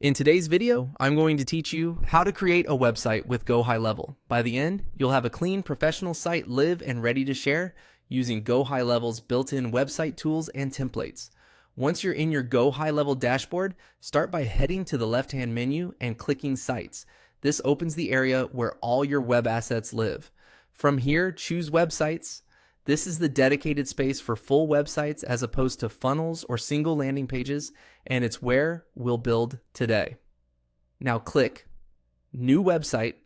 In today's video, I'm going to teach you how to create a website with GoHighLevel. By the end, you'll have a clean professional site live and ready to share using GoHighLevel's built-in website tools and templates. Once you're in your GoHighLevel dashboard, start by heading to the left-hand menu and clicking Sites. This opens the area where all your web assets live. From here, choose Websites. This is the dedicated space for full websites as opposed to funnels or single landing pages, and it's where we'll build today. Now click New Website.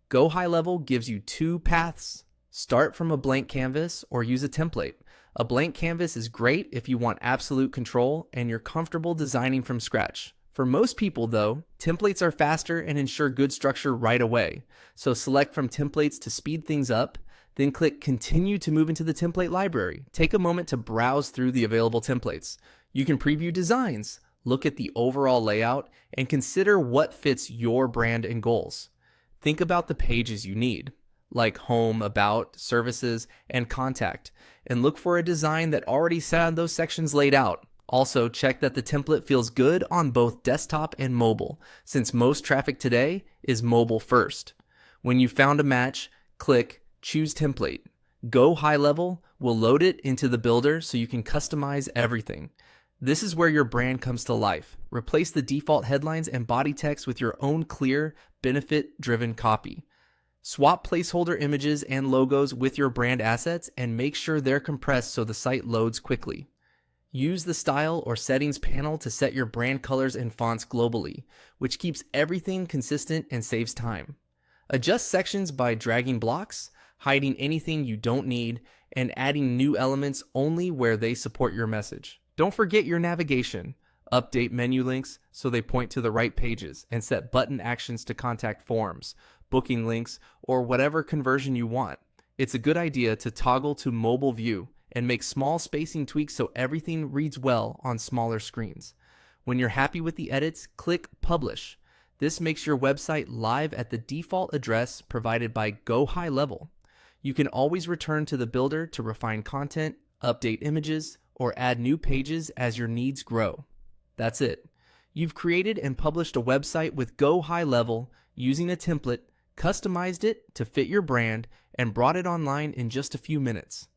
GoHighLevel gives you two paths. Start from a blank canvas or use a template. A blank canvas is great if you want absolute control and you're comfortable designing from scratch. For most people though, templates are faster and ensure good structure right away. So select from templates to speed things up. Then click Continue to move into the template library. Take a moment to browse through the available templates. You can preview designs, look at the overall layout, and consider what fits your brand and goals. Think about the pages you need, like Home, About, Services, and Contact, and look for a design that already had those sections laid out. Also, check that the template feels good on both desktop and mobile, since most traffic today is mobile first. When you've found a match, click Choose Template. GoHighLevel will load it into the builder so you can customize everything. This is where your brand comes to life. Replace the default headlines and body text with your own clear, benefit-driven copy. Swap placeholder images and logos with your brand assets and make sure they're compressed so the site loads quickly. Use the Style or Settings panel to set your brand colors and fonts globally, which keeps everything consistent and saves time. Adjust sections by dragging blocks, hiding anything you don't need, and adding new elements only where they support your message. Don't forget your navigation. Update menu links so they point to the right pages, and set button actions to contact forms, booking links, or whatever conversion you want. It's a good idea to toggle to mobile view and make small spacing tweaks so everything reads well on smaller screens. When you're happy with the edits, click Publish. This makes your website live at the default address provided by GoHighLevel. You can always return to the builder to refine content, update images, or add new pages as your needs grow. That's it. You've created and published a website with GoHighLevel using a template, customized it to fit your brand, and brought it online in just a few minutes.